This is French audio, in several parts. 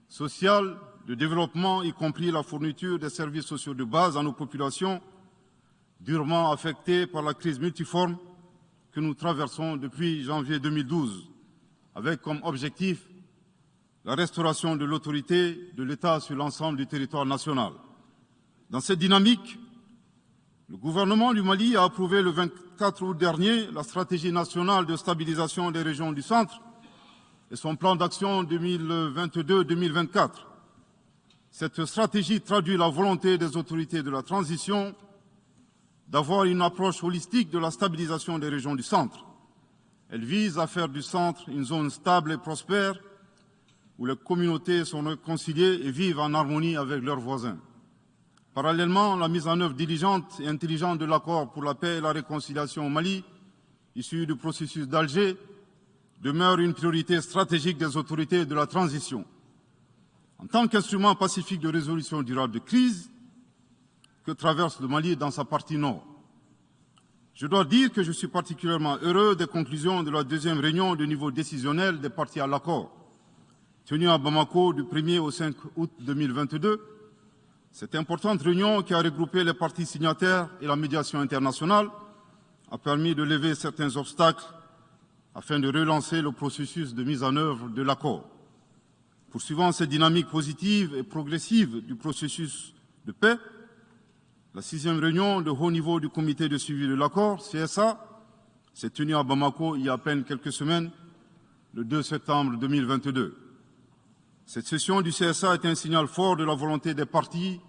social, de développement, y compris la fourniture des services sociaux de base à nos populations durement affectées par la crise multiforme que nous traversons depuis janvier 2012, avec comme objectif la restauration de l'autorité de l'État sur l'ensemble du territoire national. Dans cette dynamique, le gouvernement du Mali a approuvé le 24 août dernier la stratégie nationale de stabilisation des régions du centre et son plan d'action 2022-2024. Cette stratégie traduit la volonté des autorités de la transition d'avoir une approche holistique de la stabilisation des régions du centre. Elle vise à faire du centre une zone stable et prospère où les communautés sont réconciliées et vivent en harmonie avec leurs voisins. Parallèlement, la mise en œuvre diligente et intelligente de l'accord pour la paix et la réconciliation au Mali, issu du processus d'Alger, demeure une priorité stratégique des autorités de la transition. En tant qu'instrument pacifique de résolution durable de crise que traverse le Mali dans sa partie nord. Je dois dire que je suis particulièrement heureux des conclusions de la deuxième réunion de niveau décisionnel des parties à l'accord, tenue à Bamako du 1er au 5 août 2022. Cette importante réunion qui a regroupé les parties signataires et la médiation internationale a permis de lever certains obstacles afin de relancer le processus de mise en œuvre de l'accord. Poursuivant cette dynamique positive et progressive du processus de paix, la 6e réunion de haut niveau du comité de suivi de l'accord, CSA, s'est tenue à Bamako il y a à peine quelques semaines, le 2 septembre 2022. Cette session du CSA est un signal fort de la volonté des parties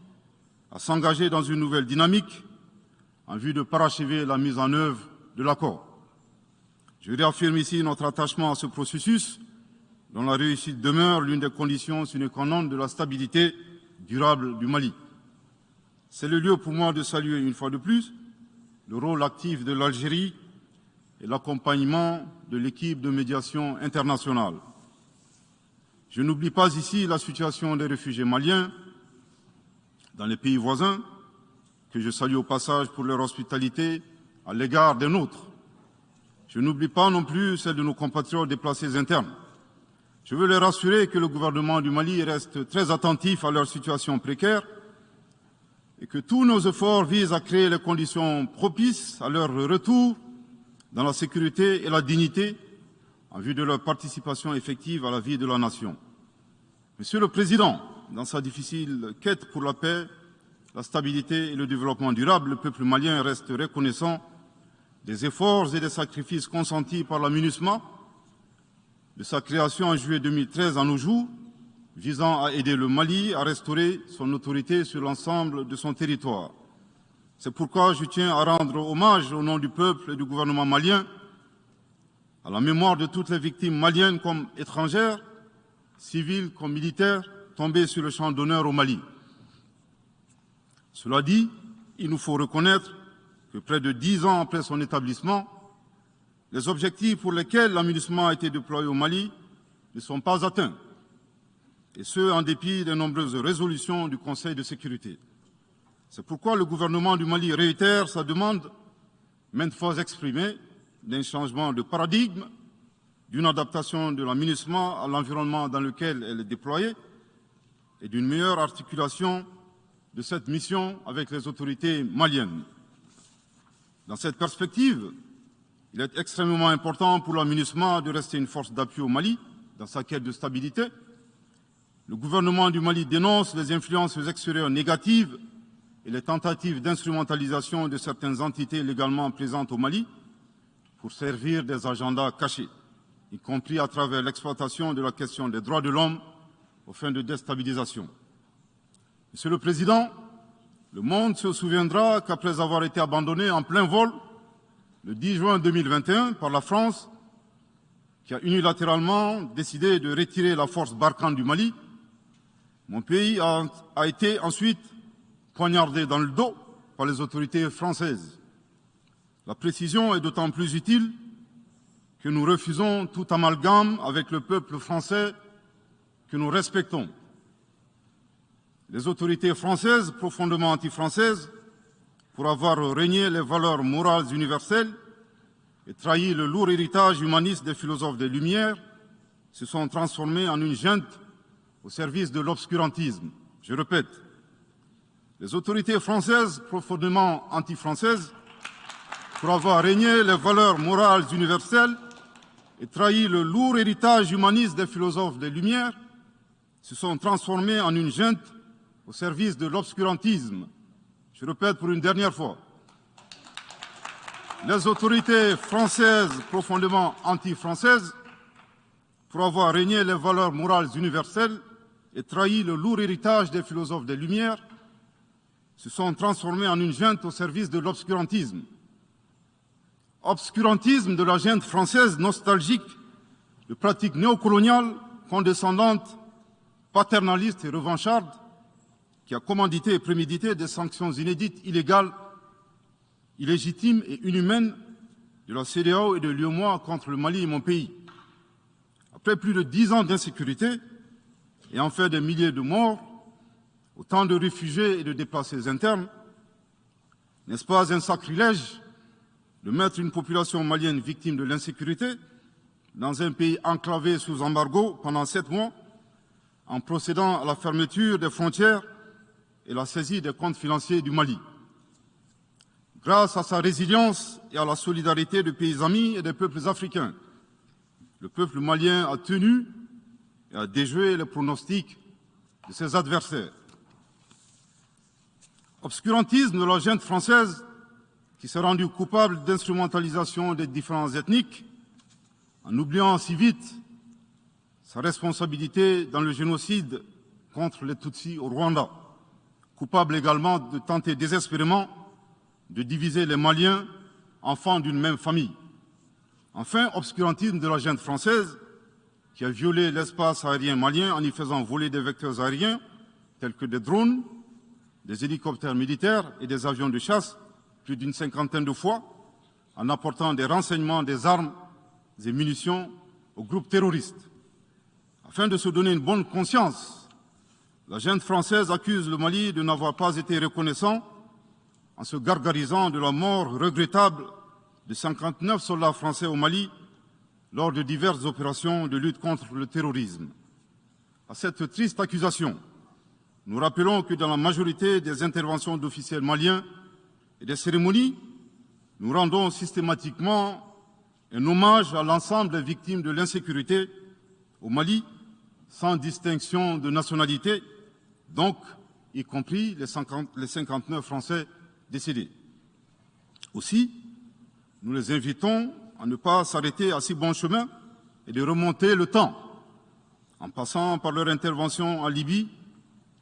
à s'engager dans une nouvelle dynamique en vue de parachever la mise en œuvre de l'accord. Je réaffirme ici notre attachement à ce processus, dont la réussite demeure l'une des conditions sine qua non de la stabilité durable du Mali. C'est le lieu pour moi de saluer une fois de plus le rôle actif de l'Algérie et l'accompagnement de l'équipe de médiation internationale. Je n'oublie pas ici la situation des réfugiés maliens dans les pays voisins, que je salue au passage pour leur hospitalité à l'égard des nôtres. Je n'oublie pas non plus celle de nos compatriotes déplacés internes. Je veux les rassurer que le gouvernement du Mali reste très attentif à leur situation précaire et que tous nos efforts visent à créer les conditions propices à leur retour dans la sécurité et la dignité en vue de leur participation effective à la vie de la nation. Monsieur le Président, dans sa difficile quête pour la paix, la stabilité et le développement durable, le peuple malien reste reconnaissant des efforts et des sacrifices consentis par la MINUSMA, de sa création en juillet 2013 à nos jours, visant à aider le Mali à restaurer son autorité sur l'ensemble de son territoire. C'est pourquoi je tiens à rendre hommage au nom du peuple et du gouvernement malien à la mémoire de toutes les victimes maliennes comme étrangères, civiles comme militaires, tombées sur le champ d'honneur au Mali. Cela dit, il nous faut reconnaître que près de 10 ans après son établissement, les objectifs pour lesquels l'aménagement a été déployé au Mali ne sont pas atteints, et ce, en dépit des nombreuses résolutions du Conseil de sécurité. C'est pourquoi le gouvernement du Mali réitère sa demande, maintes fois exprimée, d'un changement de paradigme, d'une adaptation de l'aménagement à l'environnement dans lequel elle est déployée et d'une meilleure articulation de cette mission avec les autorités maliennes. Dans cette perspective, il est extrêmement important pour l'aménagement de rester une force d'appui au Mali dans sa quête de stabilité. Le gouvernement du Mali dénonce les influences extérieures négatives et les tentatives d'instrumentalisation de certaines entités légalement présentes au Mali pour servir des agendas cachés, y compris à travers l'exploitation de la question des droits de l'homme aux fins de déstabilisation. Monsieur le Président, le monde se souviendra qu'après avoir été abandonné en plein vol le 10 juin 2021 par la France, qui a unilatéralement décidé de retirer la force Barkhane du Mali, mon pays a été ensuite poignardé dans le dos par les autorités françaises. La précision est d'autant plus utile que nous refusons tout amalgame avec le peuple français que nous respectons. Les autorités françaises, profondément anti-françaises, pour avoir régné les valeurs morales universelles et trahi le lourd héritage humaniste des philosophes des Lumières, se sont transformées en une junte au service de l'obscurantisme. Je répète, les autorités françaises, profondément anti-françaises, pour avoir régné les valeurs morales universelles et trahi le lourd héritage humaniste des philosophes des Lumières, se sont transformées en une junte au service de l'obscurantisme. Je répète pour une dernière fois. Les autorités françaises, profondément anti-françaises, pour avoir régné les valeurs morales universelles et trahi le lourd héritage des philosophes des Lumières, se sont transformés en une junte au service de l'obscurantisme. Obscurantisme de la junte française nostalgique, de pratiques néocoloniales, condescendantes, paternalistes et revanchardes, qui a commandité et prémédité des sanctions inédites, illégales, illégitimes et inhumaines de la CEDEAO et de l'UEMOA contre le Mali et mon pays. Après plus de 10 ans d'insécurité et en fait des milliers de morts, autant de réfugiés et de déplacés internes, n'est-ce pas un sacrilège de mettre une population malienne victime de l'insécurité dans un pays enclavé sous embargo pendant 7 mois, en procédant à la fermeture des frontières et la saisie des comptes financiers du Mali. Grâce à sa résilience et à la solidarité des pays amis et des peuples africains, le peuple malien a tenu et a déjoué les pronostics de ses adversaires. Obscurantisme de la junte française qui s'est rendue coupable d'instrumentalisation des différences ethniques, en oubliant si vite sa responsabilité dans le génocide contre les Tutsis au Rwanda, coupable également de tenter désespérément de diviser les Maliens, enfants d'une même famille. Enfin, obscurantisme de la junte française qui a violé l'espace aérien malien en y faisant voler des vecteurs aériens tels que des drones, des hélicoptères militaires et des avions de chasse plus d'une 50aine de fois, en apportant des renseignements, des armes et munitions aux groupes terroristes. Afin de se donner une bonne conscience, la junte française accuse le Mali de n'avoir pas été reconnaissant en se gargarisant de la mort regrettable de 59 soldats français au Mali lors de diverses opérations de lutte contre le terrorisme. À cette triste accusation, nous rappelons que dans la majorité des interventions d'officiels maliens et des cérémonies, nous rendons systématiquement un hommage à l'ensemble des victimes de l'insécurité au Mali, sans distinction de nationalité, donc y compris les 59 Français décédés. Aussi, nous les invitons à ne pas s'arrêter à si bon chemin et de remonter le temps, en passant par leur intervention en Libye,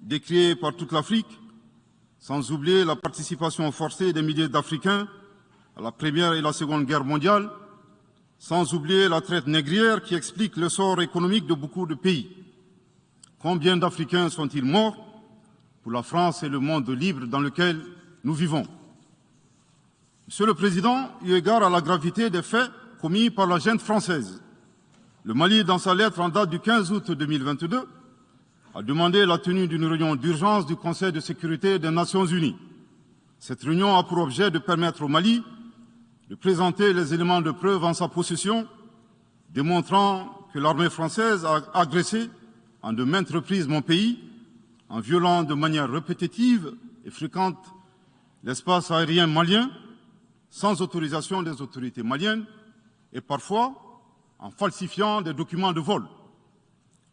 décriée par toute l'Afrique, sans oublier la participation forcée des milliers d'Africains à la Première et la Seconde Guerre mondiale, sans oublier la traite négrière qui explique le sort économique de beaucoup de pays. Combien d'Africains sont-ils morts pour la France et le monde libre dans lequel nous vivons? Monsieur le Président, eu égard à la gravité des faits commis par la junte française, le Mali, dans sa lettre en date du 15 août 2022, a demandé la tenue d'une réunion d'urgence du Conseil de sécurité des Nations Unies. Cette réunion a pour objet de permettre au Mali de présenter les éléments de preuve en sa possession, démontrant que l'armée française a agressé en de maintes reprises mon pays, en violant de manière répétitive et fréquente l'espace aérien malien, sans autorisation des autorités maliennes, et parfois en falsifiant des documents de vol.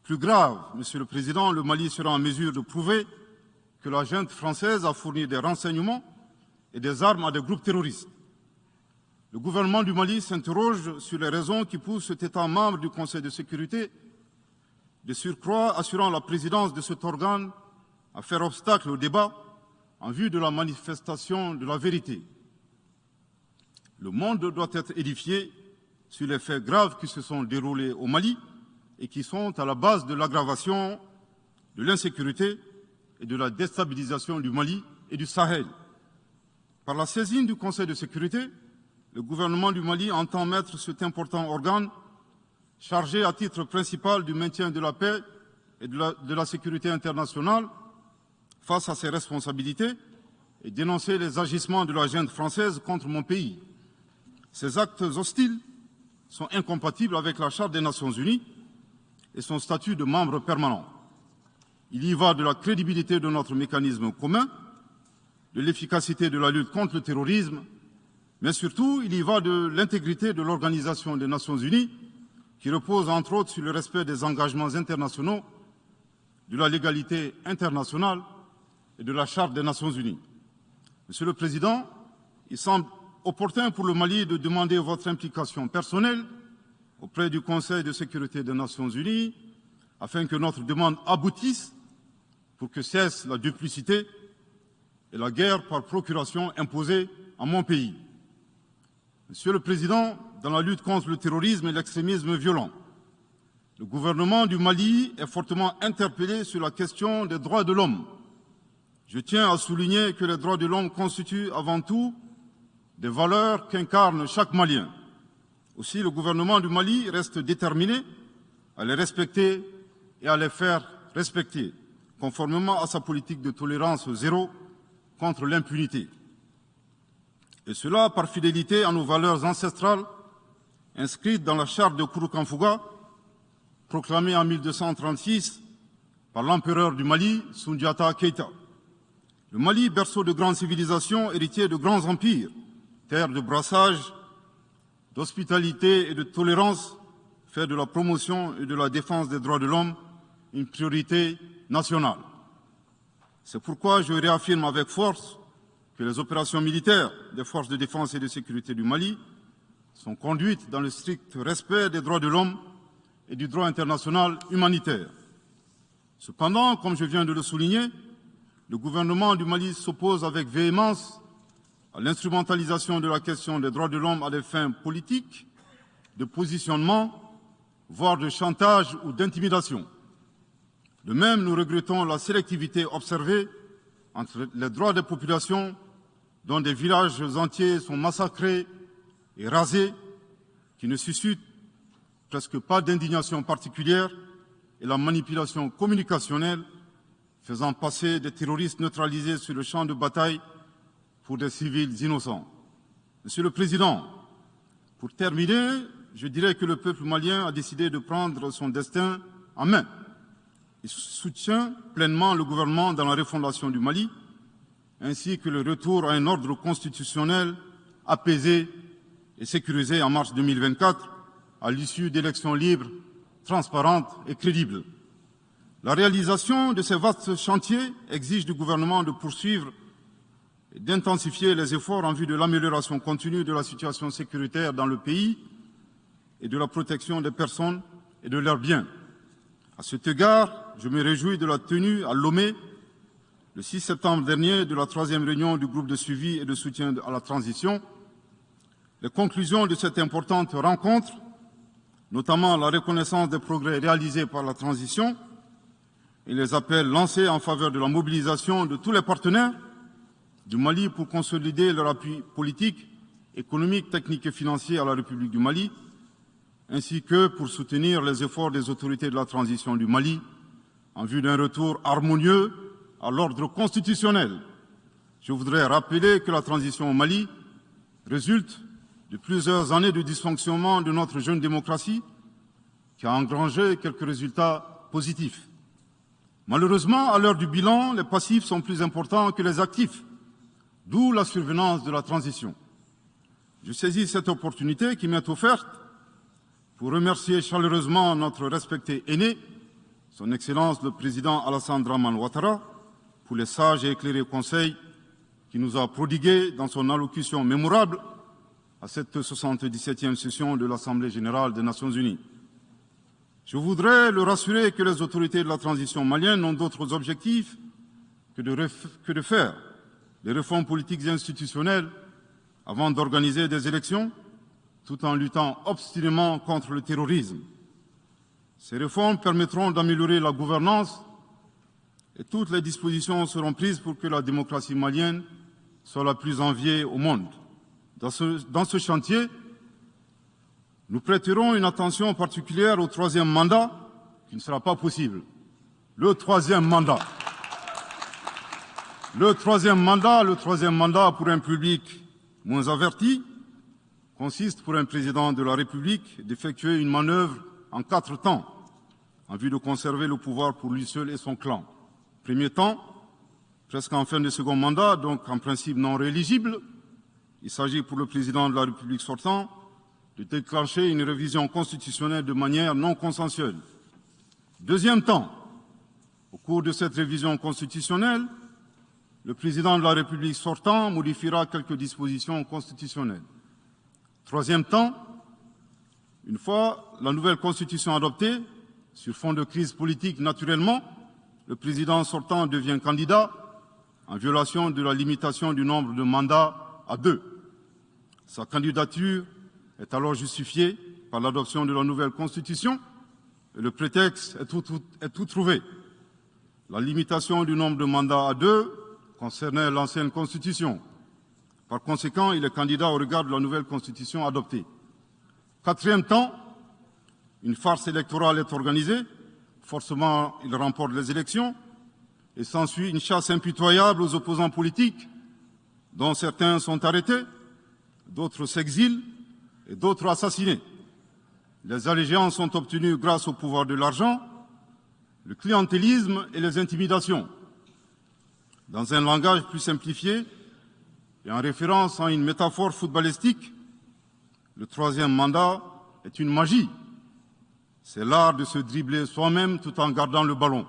Plus grave, Monsieur le Président, le Mali sera en mesure de prouver que la junte française a fourni des renseignements et des armes à des groupes terroristes. Le gouvernement du Mali s'interroge sur les raisons qui poussent cet État membre du Conseil de sécurité, de surcroît assurant la présidence de cet organe, à faire obstacle au débat en vue de la manifestation de la vérité. Le monde doit être édifié sur les faits graves qui se sont déroulés au Mali et qui sont à la base de l'aggravation de l'insécurité et de la déstabilisation du Mali et du Sahel. Par la saisine du Conseil de sécurité, le gouvernement du Mali entend mettre cet important organe chargé à titre principal du maintien de la paix et de la sécurité internationale face à ses responsabilités et dénoncer les agissements de la junte française contre mon pays. Ces actes hostiles sont incompatibles avec la Charte des Nations Unies et son statut de membre permanent. Il y va de la crédibilité de notre mécanisme commun, de l'efficacité de la lutte contre le terrorisme, mais surtout, il y va de l'intégrité de l'Organisation des Nations Unies, qui repose entre autres sur le respect des engagements internationaux, de la légalité internationale et de la Charte des Nations Unies. Monsieur le Président, il semble opportun pour le Mali de demander votre implication personnelle auprès du Conseil de sécurité des Nations Unies afin que notre demande aboutisse pour que cesse la duplicité et la guerre par procuration imposée à mon pays. Monsieur le Président, dans la lutte contre le terrorisme et l'extrémisme violent, le gouvernement du Mali est fortement interpellé sur la question des droits de l'homme. Je tiens à souligner que les droits de l'homme constituent avant tout des valeurs qu'incarne chaque Malien. Aussi, le gouvernement du Mali reste déterminé à les respecter et à les faire respecter, conformément à sa politique de tolérance zéro contre l'impunité. Et cela par fidélité à nos valeurs ancestrales inscrites dans la charte de Kouroukanfouga, proclamée en 1236 par l'empereur du Mali, Soundiata Keïta. Le Mali, berceau de grandes civilisations, héritier de grands empires, terre de brassage, d'hospitalité et de tolérance, fait de la promotion et de la défense des droits de l'homme une priorité nationale. C'est pourquoi je réaffirme avec force que les opérations militaires des forces de défense et de sécurité du Mali sont conduites dans le strict respect des droits de l'homme et du droit international humanitaire. Cependant, comme je viens de le souligner, le gouvernement du Mali s'oppose avec véhémence à l'instrumentalisation de la question des droits de l'homme à des fins politiques, de positionnement, voire de chantage ou d'intimidation. De même, nous regrettons la sélectivité observée entre les droits des populations dont des villages entiers sont massacrés et rasés, qui ne suscitent presque pas d'indignation particulière, et la manipulation communicationnelle faisant passer des terroristes neutralisés sur le champ de bataille pour des civils innocents. Monsieur le Président, pour terminer, je dirais que le peuple malien a décidé de prendre son destin en main. Il soutient pleinement le gouvernement dans la refondation du Mali, ainsi que le retour à un ordre constitutionnel apaisé et sécurisé en mars 2024, à l'issue d'élections libres, transparentes et crédibles. La réalisation de ces vastes chantiers exige du gouvernement de poursuivre et d'intensifier les efforts en vue de l'amélioration continue de la situation sécuritaire dans le pays et de la protection des personnes et de leurs biens. À cet égard, je me réjouis de la tenue à Lomé, le 6 septembre dernier, de la 3e réunion du groupe de suivi et de soutien à la transition. Les conclusions de cette importante rencontre, notamment la reconnaissance des progrès réalisés par la transition et les appels lancés en faveur de la mobilisation de tous les partenaires du Mali pour consolider leur appui politique, économique, technique et financier à la République du Mali, ainsi que pour soutenir les efforts des autorités de la transition du Mali en vue d'un retour harmonieux à l'ordre constitutionnel. Je voudrais rappeler que la transition au Mali résulte de plusieurs années de dysfonctionnement de notre jeune démocratie qui a engrangé quelques résultats positifs. Malheureusement, à l'heure du bilan, les passifs sont plus importants que les actifs, d'où la survenance de la transition. Je saisis cette opportunité qui m'est offerte pour remercier chaleureusement notre respecté aîné, son Excellence le Président Alassane Dramane Ouattara, pour les sages et éclairés conseils qu'il nous a prodigués dans son allocution mémorable à cette 77e session de l'Assemblée générale des Nations unies. Je voudrais le rassurer que les autorités de la transition malienne n'ont d'autres objectifs que de faire des réformes politiques et institutionnelles avant d'organiser des élections, tout en luttant obstinément contre le terrorisme. Ces réformes permettront d'améliorer la gouvernance et toutes les dispositions seront prises pour que la démocratie malienne soit la plus enviée au monde. Dans ce chantier, nous prêterons une attention particulière au 3e mandat, qui ne sera pas possible. Le troisième mandat pour un public moins averti consiste pour un président de la République d'effectuer une manœuvre en 4 temps, en vue de conserver le pouvoir pour lui seul et son clan. Premier temps, presque en fin de second mandat, donc en principe non rééligible, il s'agit pour le président de la République sortant de déclencher une révision constitutionnelle de manière non consensuelle. Deuxième temps, au cours de cette révision constitutionnelle, le président de la République sortant modifiera quelques dispositions constitutionnelles. Troisième temps, une fois la nouvelle constitution adoptée, sur fond de crise politique naturellement, le président sortant devient candidat en violation de la limitation du nombre de mandats à 2. Sa candidature est alors justifiée par l'adoption de la nouvelle constitution et le prétexte est tout trouvé. La limitation du nombre de mandats à 2 concernait l'ancienne constitution. Par conséquent, il est candidat au regard de la nouvelle constitution adoptée. Quatrième temps, une farce électorale est organisée. Forcément, il remporte les élections et s'ensuit une chasse impitoyable aux opposants politiques, dont certains sont arrêtés, d'autres s'exilent et d'autres assassinés. Les allégeances sont obtenues grâce au pouvoir de l'argent, le clientélisme et les intimidations. Dans un langage plus simplifié et en référence à une métaphore footballistique, le troisième mandat est une magie. C'est l'art de se dribbler soi-même tout en gardant le ballon.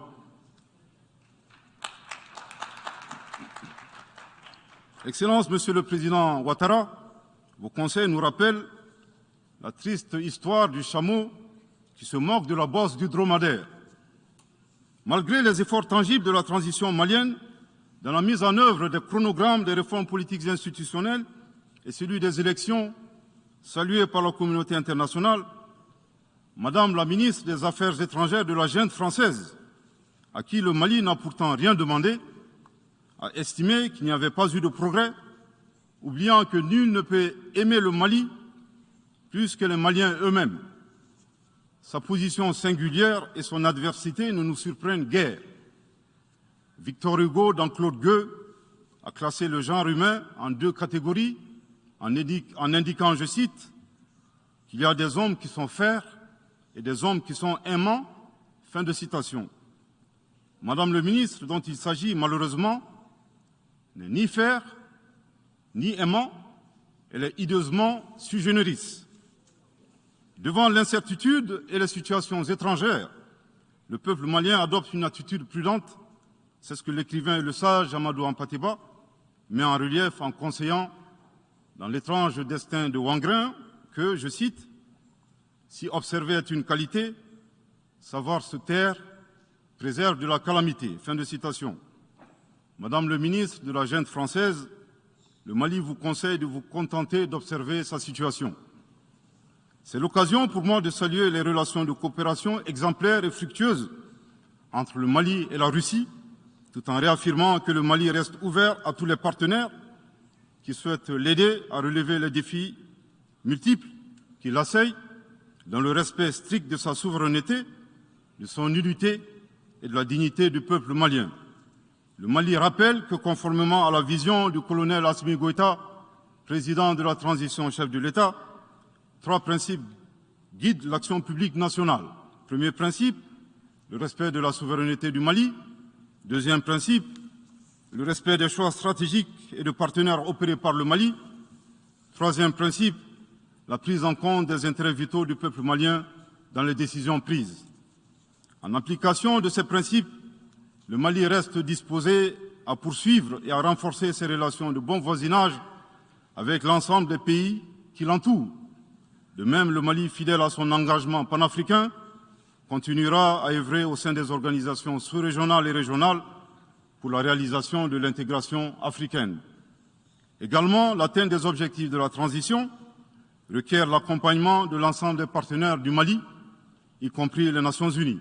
Excellence, Monsieur le Président Ouattara, vos conseils nous rappellent la triste histoire du chameau qui se moque de la bosse du dromadaire. Malgré les efforts tangibles de la transition malienne, dans la mise en œuvre des chronogrammes des réformes politiques et institutionnelles et celui des élections, salués par la communauté internationale, Madame la ministre des Affaires étrangères de la junte française, à qui le Mali n'a pourtant rien demandé, a estimé qu'il n'y avait pas eu de progrès, oubliant que nul ne peut aimer le Mali plus que les Maliens eux-mêmes. Sa position singulière et son adversité ne nous surprennent guère. Victor Hugo, dans Claude Gueux, a classé le genre humain en 2 catégories, en indiquant, je cite, qu'il y a des hommes qui sont fers et des hommes qui sont aimants. Fin de citation. Madame le ministre, dont il s'agit malheureusement, n'est ni fer, ni aimant, elle est hideusement sui generis. Devant l'incertitude et les situations étrangères, le peuple malien adopte une attitude prudente. C'est ce que l'écrivain et le sage Amadou Hampâté-Bâ met en relief en conseillant dans l'étrange destin de Wangrin que, je cite, « Si observer est une qualité, savoir se taire préserve de la calamité ». Fin de citation. Madame le ministre de la junte française, le Mali vous conseille de vous contenter d'observer sa situation. C'est l'occasion pour moi de saluer les relations de coopération exemplaires et fructueuses entre le Mali et la Russie, tout en réaffirmant que le Mali reste ouvert à tous les partenaires qui souhaitent l'aider à relever les défis multiples qui l'assaillent, dans le respect strict de sa souveraineté, de son unité et de la dignité du peuple malien. Le Mali rappelle que, conformément à la vision du colonel Assimi Goïta, président de la transition chef de l'État, 3 principes guident l'action publique nationale. Premier principe, le respect de la souveraineté du Mali. Deuxième principe, le respect des choix stratégiques et de partenaires opérés par le Mali. Troisième principe, la prise en compte des intérêts vitaux du peuple malien dans les décisions prises. En application de ces principes, le Mali reste disposé à poursuivre et à renforcer ses relations de bon voisinage avec l'ensemble des pays qui l'entourent. De même, le Mali, fidèle à son engagement panafricain, continuera à œuvrer au sein des organisations sous-régionales et régionales pour la réalisation de l'intégration africaine. Également, l'atteinte des objectifs de la transition requiert l'accompagnement de l'ensemble des partenaires du Mali, y compris les Nations unies.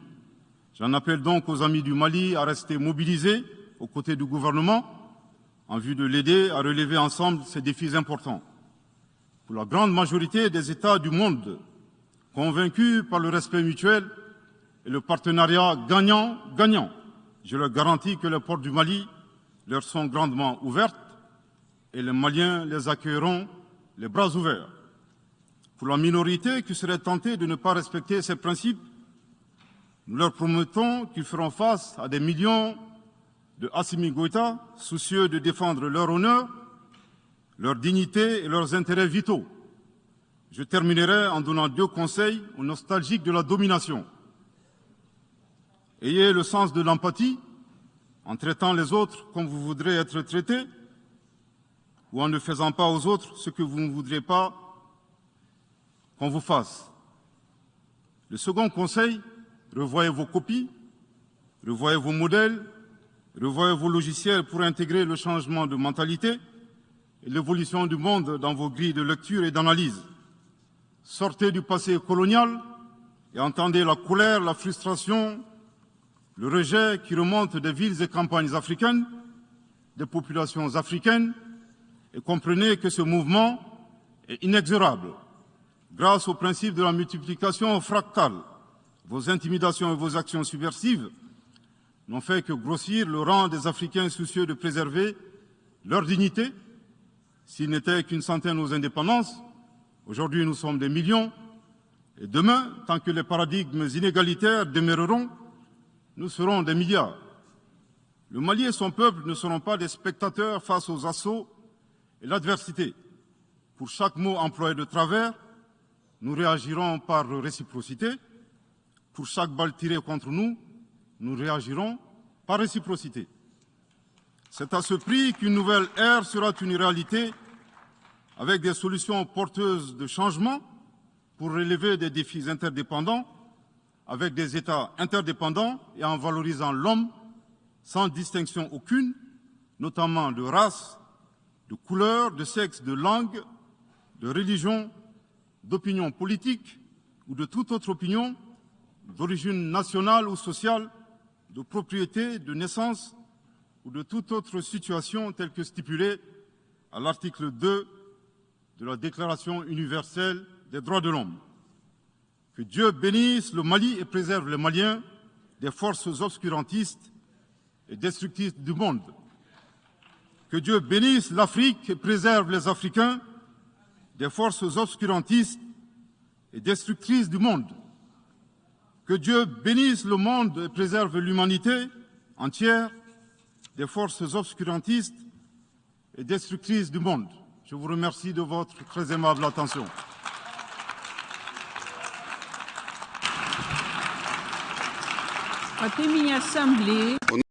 J'en appelle donc aux amis du Mali à rester mobilisés aux côtés du gouvernement en vue de l'aider à relever ensemble ces défis importants. Pour la grande majorité des États du monde, convaincus par le respect mutuel et le partenariat gagnant-gagnant, je leur garantis que les portes du Mali leur sont grandement ouvertes et les Maliens les accueilleront les bras ouverts. Pour la minorité qui serait tentée de ne pas respecter ces principes, nous leur promettons qu'ils feront face à des millions de Assimi Goïta, soucieux de défendre leur honneur, leur dignité et leurs intérêts vitaux. Je terminerai en donnant 2 conseils aux nostalgiques de la domination. Ayez le sens de l'empathie en traitant les autres comme vous voudrez être traités ou en ne faisant pas aux autres ce que vous ne voudrez pas qu'on vous fasse. Le second conseil, revoyez vos copies, revoyez vos modèles, revoyez vos logiciels pour intégrer le changement de mentalité et l'évolution du monde dans vos grilles de lecture et d'analyse. Sortez du passé colonial et entendez la colère, la frustration, le rejet qui remonte des villes et campagnes africaines, des populations africaines, et comprenez que ce mouvement est inexorable. Grâce au principe de la multiplication fractale, vos intimidations et vos actions subversives n'ont fait que grossir le rang des Africains soucieux de préserver leur dignité. S'il n'était qu'une centaine aux indépendances, aujourd'hui nous sommes des millions, et demain, tant que les paradigmes inégalitaires demeureront, nous serons des milliards. Le Mali et son peuple ne seront pas des spectateurs face aux assauts et l'adversité. Pour chaque mot employé de travers, nous réagirons par réciprocité. Pour chaque balle tirée contre nous, nous réagirons par réciprocité. C'est à ce prix qu'une nouvelle ère sera une réalité avec des solutions porteuses de changement pour relever des défis interdépendants, avec des États interdépendants et en valorisant l'homme sans distinction aucune, notamment de race, de couleur, de sexe, de langue, de religion, d'opinion politique ou de toute autre opinion, d'origine nationale ou sociale, de propriété, de naissance ou de toute autre situation telle que stipulée à l'article 2 de la Déclaration universelle des droits de l'homme. Que Dieu bénisse le Mali et préserve les Maliens des forces obscurantistes et destructrices du monde. Que Dieu bénisse l'Afrique et préserve les Africains des forces obscurantistes et destructrices du monde. Que Dieu bénisse le monde et préserve l'humanité entière des forces obscurantistes et destructrices du monde. Je vous remercie de votre très aimable attention. Atemi Assemblée.